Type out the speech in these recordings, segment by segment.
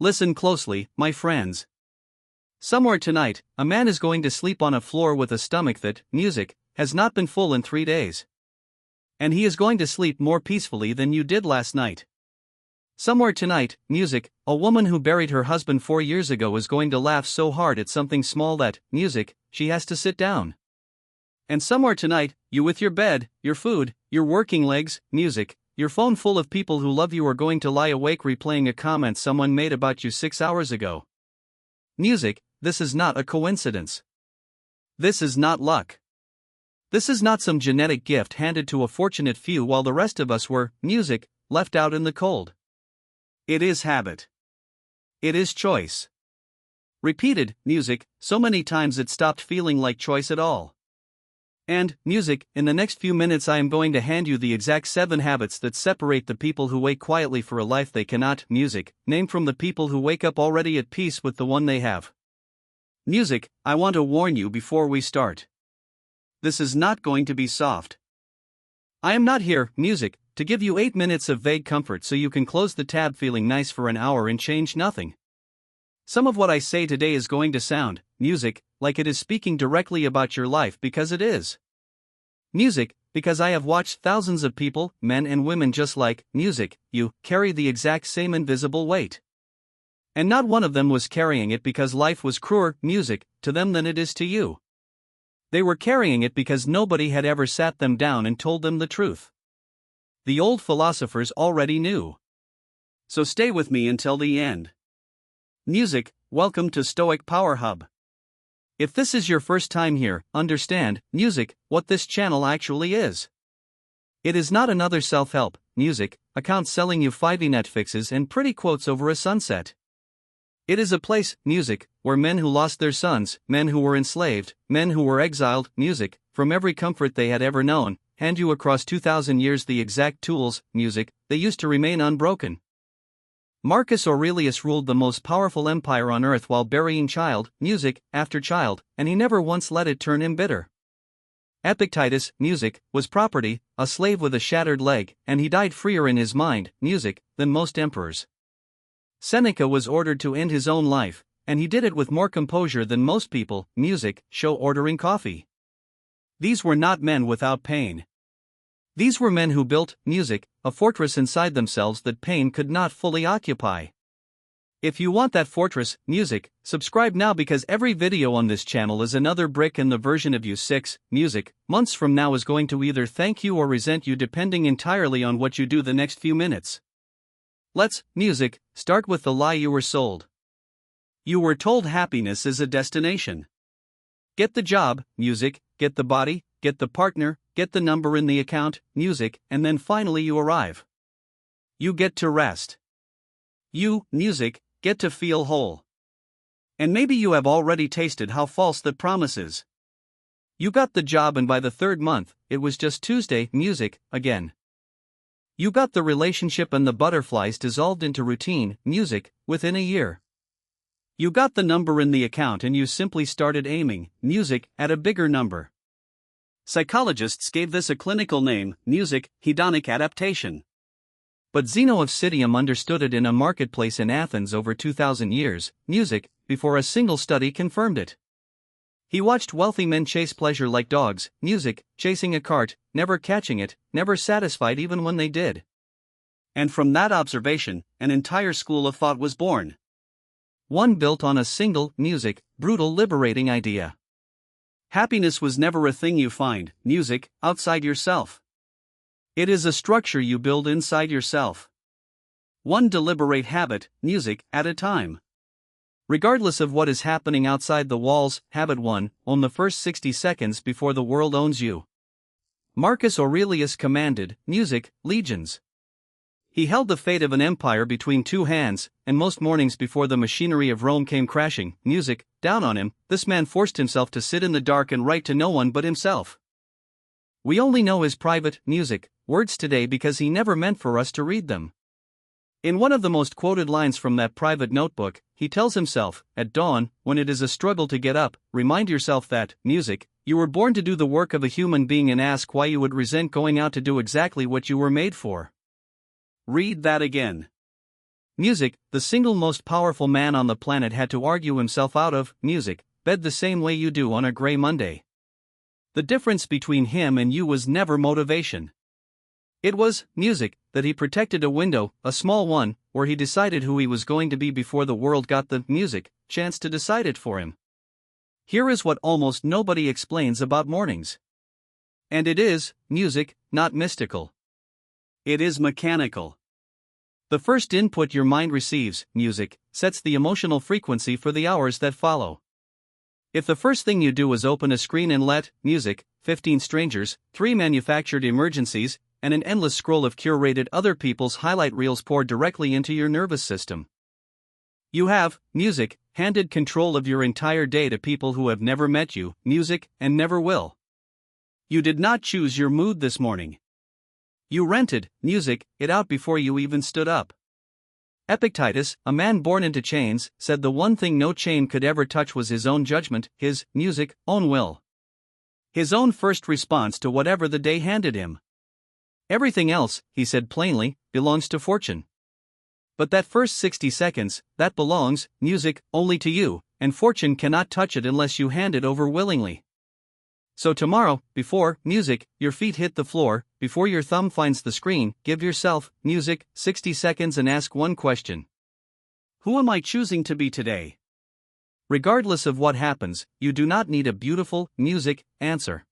Listen closely, my friends. Somewhere tonight, a man is going to sleep on a floor with a stomach that, music, has not been full in 3 days. And he is going to sleep more peacefully than you did last night. Somewhere tonight, music, a woman who buried her husband 4 years ago is going to laugh so hard at something small that, music, she has to sit down. And somewhere tonight, you with your bed, your food, your working legs, music, your phone full of people who love you are going to lie awake replaying a comment someone made about you 6 hours ago. Music, this is not a coincidence. This is not luck. This is not some genetic gift handed to a fortunate few while the rest of us were, music, left out in the cold. It is habit. It is choice. Repeated, music, so many times it stopped feeling like choice at all. And, music, in the next few minutes I am going to hand you the exact 7 habits that separate the people who wait quietly for a life they cannot, music, name from the people who wake up already at peace with the one they have. Music, I want to warn you before we start. This is not going to be soft. I am not here, music, to give you 8 minutes of vague comfort so you can close the tab feeling nice for an hour and change nothing. Some of what I say today is going to sound, music, like it is speaking directly about your life because it is. Music, because I have watched thousands of people, men and women just like, music, you, carry the exact same invisible weight. And not one of them was carrying it because life was crueler, music, to them than it is to you. They were carrying it because nobody had ever sat them down and told them the truth. The old philosophers already knew. So stay with me until the end. Music, welcome to Stoic Power Hub. If this is your first time here, understand, music, what this channel actually is. It is not another self-help, music, account selling you 5 net fixes and pretty quotes over a sunset. It is a place, music, where men who lost their sons, men who were enslaved, men who were exiled, music, from every comfort they had ever known, hand you across 2,000 years the exact tools, music, they used to remain unbroken. Marcus Aurelius ruled the most powerful empire on earth while burying child, music, after child, and he never once let it turn him bitter. Epictetus, music, was property, a slave with a shattered leg, and he died freer in his mind, music, than most emperors. Seneca was ordered to end his own life, and he did it with more composure than most people, music, show ordering coffee. These were not men without pain. These were men who built, music, a fortress inside themselves that pain could not fully occupy. If you want that fortress, music, subscribe now because every video on this channel is another brick in the version of you 6, music, months from now is going to either thank you or resent you depending entirely on what you do the next few minutes. Let's, music, start with the lie you were sold. You were told happiness is a destination. Get the job, music, get the body, get the partner, get the number in the account, music, and then finally you arrive. You get to rest. You, music, get to feel whole. And maybe you have already tasted how false that promise is. You got the job and by the 3rd month, it was just Tuesday, music, again. You got the relationship and the butterflies dissolved into routine, music, within a year. You got the number in the account and you simply started aiming, music, at a bigger number. Psychologists gave this a clinical name, music, hedonic adaptation. But Zeno of Citium understood it in a marketplace in Athens over 2,000 years, music, before a single study confirmed it. He watched wealthy men chase pleasure like dogs, music, chasing a cart, never catching it, never satisfied even when they did. And from that observation, an entire school of thought was born. One built on a single, music, brutal liberating idea. Happiness was never a thing you find, music, outside yourself. It is a structure you build inside yourself. One deliberate habit, music, at a time. Regardless of what is happening outside the walls, habit 1, own the first 60 seconds before the world owns you. Marcus Aurelius commanded, music, legions. He held the fate of an empire between 2 hands, and most mornings before the machinery of Rome came crashing, music, down on him, this man forced himself to sit in the dark and write to no one but himself. We only know his private, music, words today because he never meant for us to read them. In one of the most quoted lines from that private notebook, he tells himself, at dawn, when it is a struggle to get up, remind yourself that, music, you were born to do the work of a human being and ask why you would resent going out to do exactly what you were made for. Read that again. Music, the single most powerful man on the planet, had to argue himself out of music bed the same way you do on a gray Monday. The difference between him and you was never motivation. It was music that he protected, a window, a small one, where he decided who he was going to be before the world got the music chance to decide it for him. Here is what almost nobody explains about mornings. And it is music, not mystical. It is mechanical. The first input your mind receives, music, sets the emotional frequency for the hours that follow. If the first thing you do is open a screen and let music, 15 strangers, 3 manufactured emergencies, and an endless scroll of curated other people's highlight reels pour directly into your nervous system, you have, music, handed control of your entire day to people who have never met you, music, and never will. You did not choose your mood this morning. You rented, music, it out before you even stood up. Epictetus, a man born into chains, said the one thing no chain could ever touch was his own judgment, his, music, own will. His own first response to whatever the day handed him. Everything else, he said plainly, belongs to fortune. But that first 60 seconds, that belongs, music, only to you, and fortune cannot touch it unless you hand it over willingly. So tomorrow, before, music, your feet hit the floor, before your thumb finds the screen, give yourself, music, 60 seconds and ask one question. Who am I choosing to be today? Regardless of what happens, you do not need a beautiful, music, answer.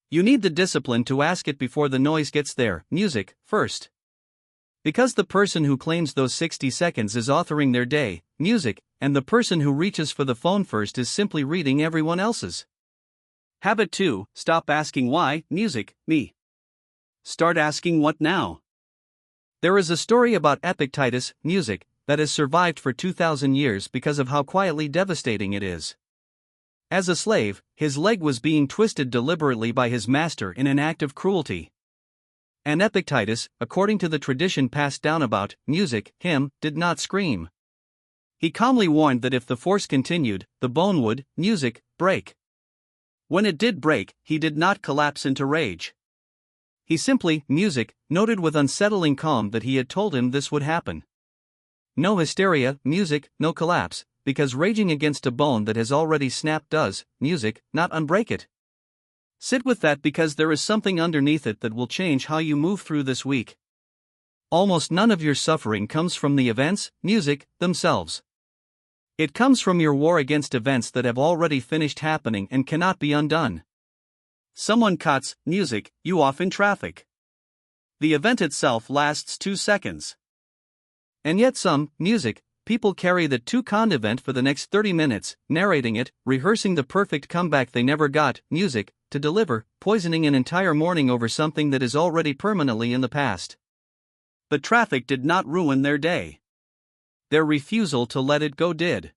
You need the discipline to ask it before the noise gets there, music, first. Because the person who claims those 60 seconds is authoring their day, music, and the person who reaches for the phone first is simply reading everyone else's. Habit 2, stop asking why, music, me. Start asking what now. There is a story about Epictetus, music, that has survived for 2,000 years because of how quietly devastating it is. As a slave, his leg was being twisted deliberately by his master in an act of cruelty. And Epictetus, according to the tradition passed down about music, him, did not scream. He calmly warned that if the force continued, the bone would, music, break. When it did break, he did not collapse into rage. He simply, music, noted with unsettling calm that he had told him this would happen. No hysteria, music, no collapse, because raging against a bone that has already snapped does, music, not unbreak it. Sit with that because there is something underneath it that will change how you move through this week. Almost none of your suffering comes from the events, music, themselves. It comes from your war against events that have already finished happening and cannot be undone. Someone cuts, music, you off in traffic. The event itself lasts 2 seconds. And yet some, music, people carry that too-kind event for the next 30 minutes, narrating it, rehearsing the perfect comeback they never got, music, to deliver, poisoning an entire morning over something that is already permanently in the past. The traffic did not ruin their day. Their refusal to let it go did.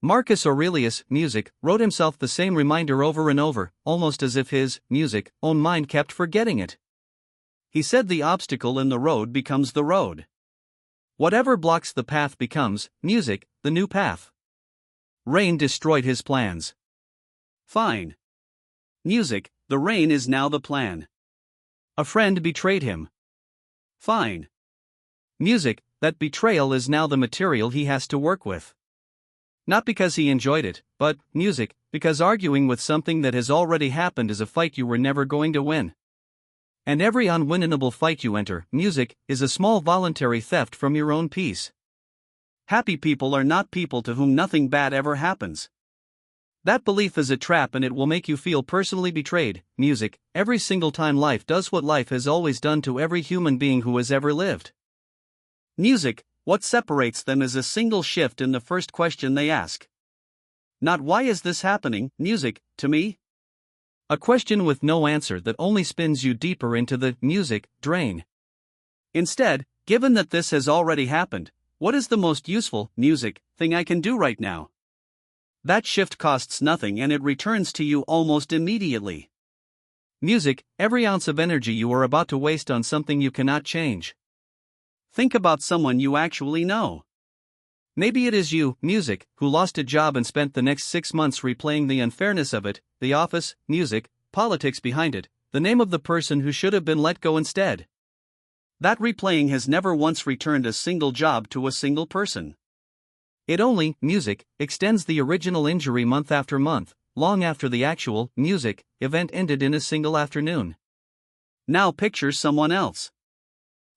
Marcus Aurelius, music, wrote himself the same reminder over and over, almost as if his, music, own mind kept forgetting it. He said the obstacle in the road becomes the road. Whatever blocks the path becomes, music, the new path. Rain destroyed his plans. Fine. Music, the rain is now the plan. A friend betrayed him. Fine. Music, that betrayal is now the material he has to work with. Not because he enjoyed it, but, music, because arguing with something that has already happened is a fight you were never going to win. And every unwinnable fight you enter, music, is a small voluntary theft from your own peace. Happy people are not people to whom nothing bad ever happens. That belief is a trap and it will make you feel personally betrayed, music, every single time life does what life has always done to every human being who has ever lived. Music, what separates them is a single shift in the first question they ask. Not why is this happening, music, to me? A question with no answer that only spins you deeper into the music drain. Instead, given that this has already happened, what is the most useful music thing I can do right now? That shift costs nothing and it returns to you almost immediately. Music, every ounce of energy you are about to waste on something you cannot change. Think about someone you actually know. Maybe it is you, music, who lost a job and spent the next 6 months replaying the unfairness of it, the office, music, politics behind it, the name of the person who should have been let go instead. That replaying has never once returned a single job to a single person. It only, music, extends the original injury month after month, long after the actual, music, event ended in a single afternoon. Now picture someone else.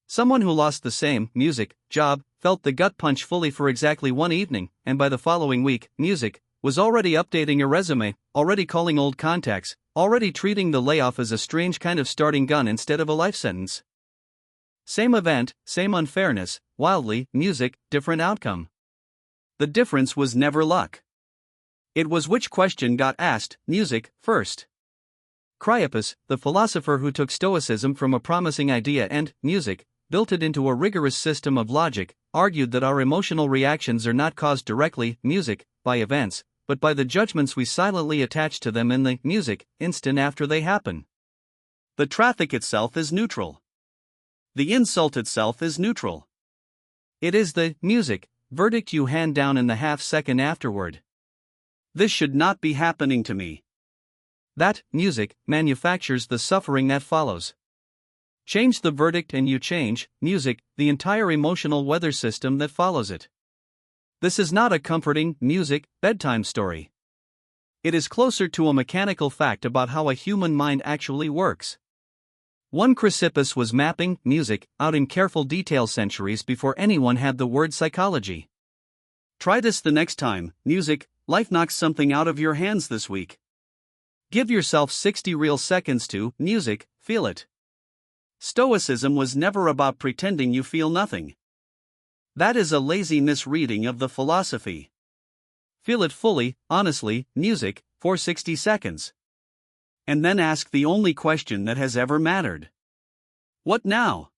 Someone who lost the same, music, job, felt the gut punch fully for exactly one evening, and by the following week, music, was already updating your resume, already calling old contacts, already treating the layoff as a strange kind of starting gun instead of a life sentence. Same event, same unfairness, wildly, music, different outcome. The difference was never luck. It was which question got asked, music, first. Cryopus, the philosopher who took Stoicism from a promising idea and, music, built it into a rigorous system of logic, argued that our emotional reactions are not caused directly, music, by events, but by the judgments we silently attach to them in the, music, instant after they happen. The traffic itself is neutral. The insult itself is neutral. It is the, music, verdict you hand down in the half-second afterward. This should not be happening to me. That, music, manufactures the suffering that follows. Change the verdict and you change, music, the entire emotional weather system that follows it. This is not a comforting, music, bedtime story. It is closer to a mechanical fact about how a human mind actually works. One Chrysippus was mapping, music, out in careful detail centuries before anyone had the word psychology. Try this the next time, music, life knocks something out of your hands this week. Give yourself 60 real seconds to, music, feel it. Stoicism was never about pretending you feel nothing. That is a lazy misreading of the philosophy. Feel it fully, honestly, music, for 60 seconds. And then ask the only question that has ever mattered. What now?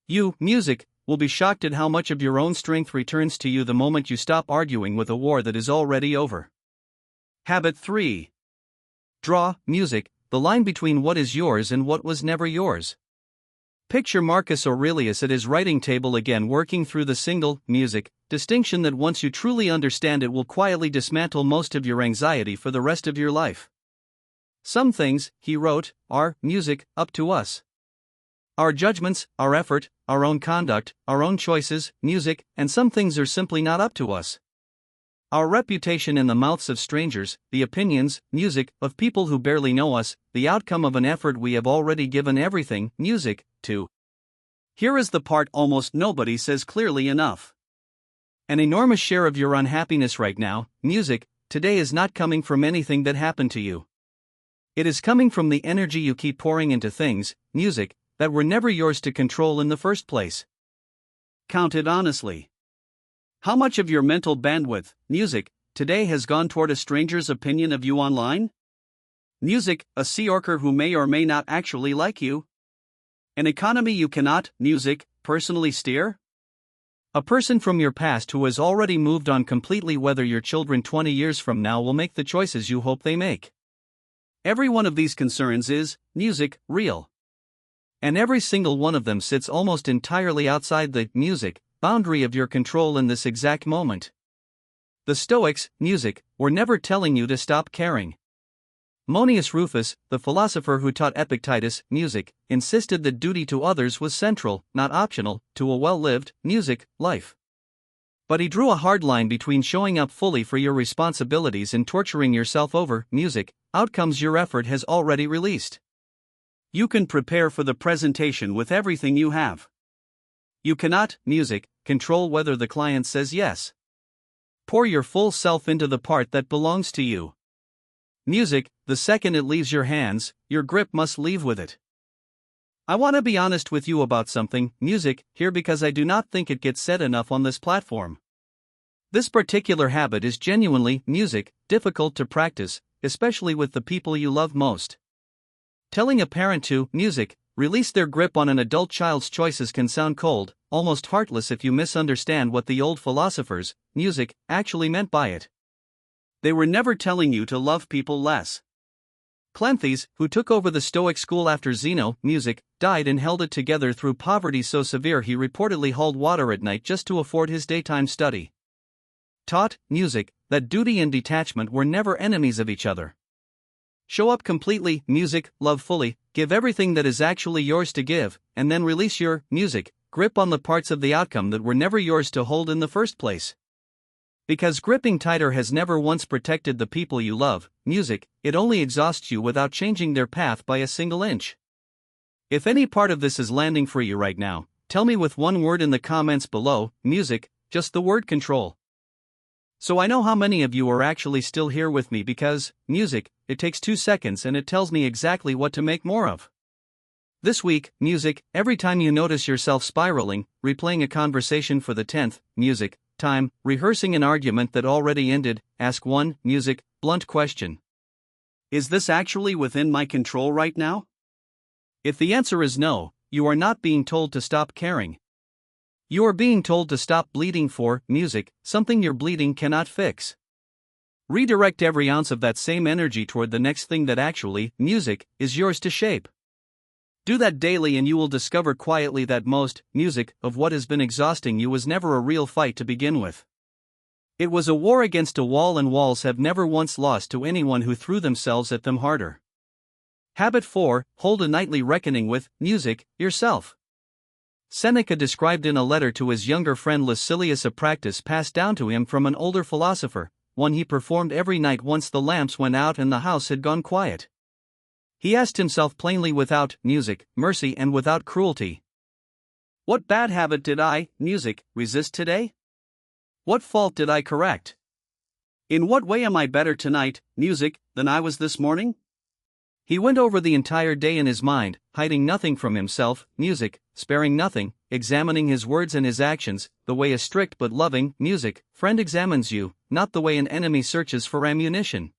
You, music, will be shocked at how much of your own strength returns to you the moment you stop arguing with a war that is already over. Habit 3. Draw, music, the line between what is yours and what was never yours. Picture Marcus Aurelius at his writing table again working through the single, music, distinction that once you truly understand it will quietly dismantle most of your anxiety for the rest of your life. Some things, he wrote, are, music, up to us. Our judgments, our effort, our own conduct, our own choices, music, and some things are simply not up to us. Our reputation in the mouths of strangers, the opinions, music, of people who barely know us, the outcome of an effort we have already given everything, music, to. Here is the part almost nobody says clearly enough. An enormous share of your unhappiness right now, music, today is not coming from anything that happened to you. It is coming from the energy you keep pouring into things, music, that were never yours to control in the first place. Count it honestly. How much of your mental bandwidth, music, today has gone toward a stranger's opinion of you online? Music, a sea orker who may or may not actually like you? An economy you cannot, music, personally steer? A person from your past who has already moved on completely, whether your children 20 years from now will make the choices you hope they make. Every one of these concerns is, music, real. And every single one of them sits almost entirely outside the, music, boundary of your control in this exact moment. The Stoics, music, were never telling you to stop caring. Monius Rufus, the philosopher who taught Epictetus, music, insisted that duty to others was central, not optional, to a well-lived, music, life. But he drew a hard line between showing up fully for your responsibilities and torturing yourself over, music, outcomes your effort has already released. You can prepare for the presentation with everything you have. You cannot, music, control whether the client says yes. Pour your full self into the part that belongs to you. Music, the second it leaves your hands, your grip must leave with it. I want to be honest with you about something, music, here, because I do not think it gets said enough on this platform. This particular habit is genuinely, music, difficult to practice, especially with the people you love most. Telling a parent to, music, release their grip on an adult child's choices can sound cold, almost heartless if you misunderstand what the old philosophers, music, actually meant by it. They were never telling you to love people less. Cleanthes, who took over the Stoic school after Zeno, music, died and held it together through poverty so severe he reportedly hauled water at night just to afford his daytime study. Taught, music, that duty and detachment were never enemies of each other. Show up completely, music, love fully, Give everything that is actually yours to give, and then release your music grip on the parts of the outcome that were never yours to hold in the first place. Because gripping tighter has never once protected the people you love, music, it only exhausts you without changing their path by a single inch. If any part of this is landing for you right now, tell me with one word in the comments below: music, just the word control. So I know how many of you are actually still here with me, because music, it takes 2 seconds and it tells me exactly what to make more of. This week, music, every time you notice yourself spiraling, replaying a conversation for the 10th, music, time, rehearsing an argument that already ended, ask one, music, blunt question. Is this actually within my control right now? If the answer is no, you are not being told to stop caring. You are being told to stop bleeding for music, something your bleeding cannot fix. Redirect every ounce of that same energy toward the next thing that actually, music, is yours to shape. Do that daily and you will discover quietly that most music of what has been exhausting you was never a real fight to begin with. It was a war against a wall, and walls have never once lost to anyone who threw themselves at them harder. Habit 4, hold a nightly reckoning with music yourself. Seneca described in a letter to his younger friend Lucilius a practice passed down to him from an older philosopher, one he performed every night once the lamps went out and the house had gone quiet. He asked himself plainly, without music, mercy, and without cruelty, what bad habit did I, music, resist today? What fault did I correct? In what way am I better tonight, music, than I was this morning? He went over the entire day in his mind, hiding nothing from himself, music, sparing nothing, examining his words and his actions, the way a strict but loving, music, friend examines you, not the way an enemy searches for ammunition.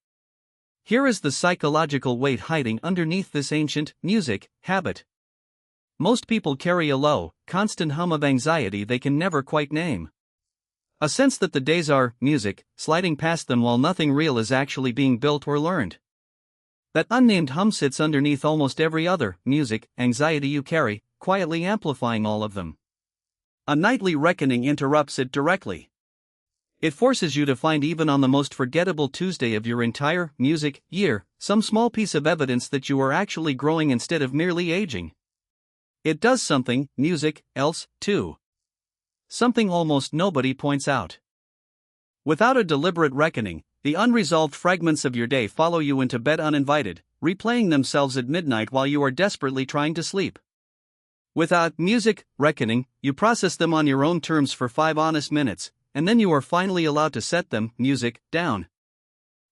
Here is the psychological weight hiding underneath this ancient, music, habit. Most people carry a low, constant hum of anxiety they can never quite name. A sense that the days are, music, sliding past them while nothing real is actually being built or learned. That unnamed hum sits underneath almost every other, music, anxiety you carry, quietly amplifying all of them. A nightly reckoning interrupts it directly. It forces you to find, even on the most forgettable Tuesday of your entire music year, some small piece of evidence that you are actually growing instead of merely aging. It does something, music, else, too. Something almost nobody points out. Without a deliberate reckoning, the unresolved fragments of your day follow you into bed uninvited, replaying themselves at midnight while you are desperately trying to sleep. Without music reckoning, you process them on your own terms for 5 honest minutes, and then you are finally allowed to set them, music, down.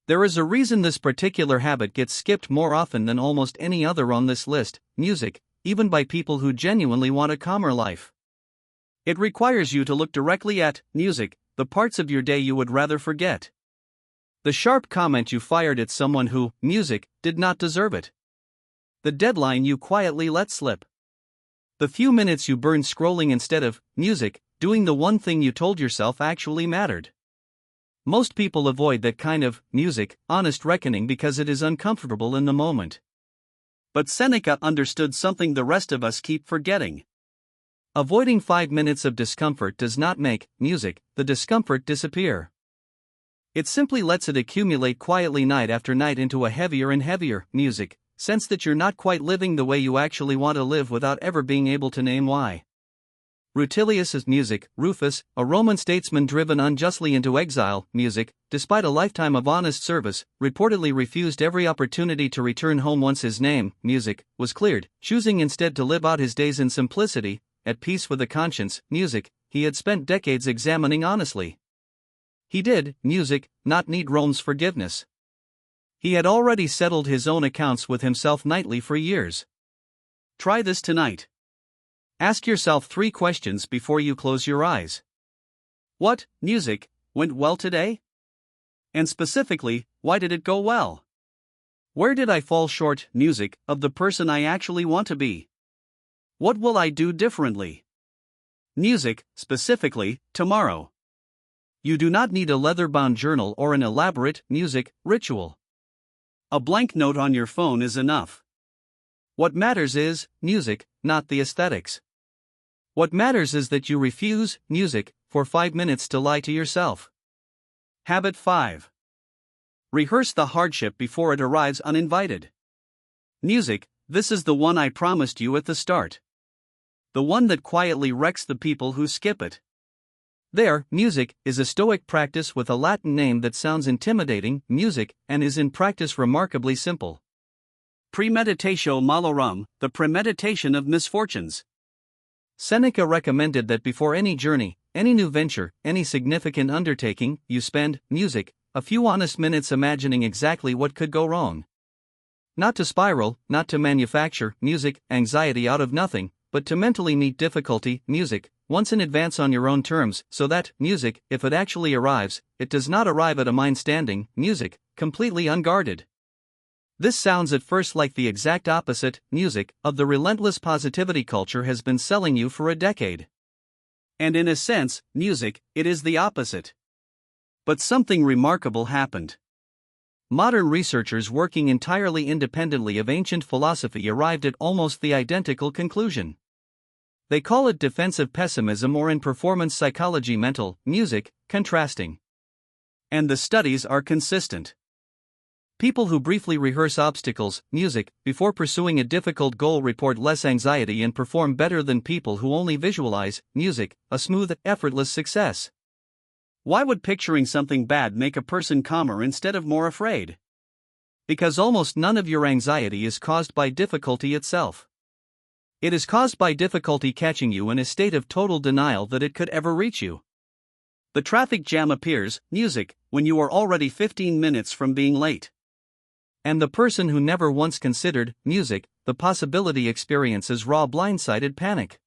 There is a reason this particular habit gets skipped more often than almost any other on this list, music, even by people who genuinely want a calmer life. It requires you to look directly at music, the parts of your day you would rather forget. The sharp comment you fired at someone who, music, did not deserve it. The deadline you quietly let slip. The few minutes you burned scrolling instead of, music, doing the one thing you told yourself actually mattered. Most people avoid that kind of, music, honest reckoning because it is uncomfortable in the moment. But Seneca understood something the rest of us keep forgetting. Avoiding 5 minutes of discomfort does not make, music, the discomfort disappear. It simply lets it accumulate quietly night after night into a heavier and heavier, music, sense that you're not quite living the way you actually want to live without ever being able to name why. Rutilius's music, Rufus, a Roman statesman driven unjustly into exile, music, despite a lifetime of honest service, reportedly refused every opportunity to return home once his name, music, was cleared, choosing instead to live out his days in simplicity, at peace with a conscience, music, he had spent decades examining honestly. He did, music, not need Rome's forgiveness. He had already settled his own accounts with himself nightly for years. Try this tonight. Ask yourself 3 questions before you close your eyes. What, music, went well today? And specifically, why did it go well? Where did I fall short, music, of the person I actually want to be? What will I do differently? Music, specifically, tomorrow. You do not need a leather-bound journal or an elaborate, music, ritual. A blank note on your phone is enough. What matters is, music, not the aesthetics. What matters is that you refuse, music, for 5 minutes to lie to yourself. Habit 5. Rehearse the hardship before it arrives uninvited. Music, This is the one I promised you at the start. The one that quietly wrecks the people who skip it. Music is a Stoic practice with a Latin name that sounds intimidating, music, and is in practice remarkably simple. Premeditatio malorum, the premeditation of misfortunes. Seneca recommended that before any journey, any new venture, any significant undertaking, you spend, music, a few honest minutes imagining exactly what could go wrong. Not to spiral, not to manufacture, music, anxiety out of nothing, but to mentally meet difficulty, music, once in advance on your own terms, so that, music, if it actually arrives, it does not arrive at a mind standing, music, completely unguarded. This sounds at first like the exact opposite, music, of the relentless positivity culture has been selling you for a decade. And in a sense, music, it is the opposite. But something remarkable happened. Modern researchers working entirely independently of ancient philosophy arrived at almost the identical conclusion. They call it defensive pessimism, or in performance psychology mental, music, contrasting. And the studies are consistent. People who briefly rehearse obstacles, music, before pursuing a difficult goal report less anxiety and perform better than people who only visualize, music, a smooth, effortless success. Why would picturing something bad make a person calmer instead of more afraid? Because almost none of your anxiety is caused by difficulty itself. It is caused by difficulty catching you in a state of total denial that it could ever reach you. The traffic jam appears, music, when you are already 15 minutes from being late. And the person who never once considered, music, the possibility experiences raw blindsided panic.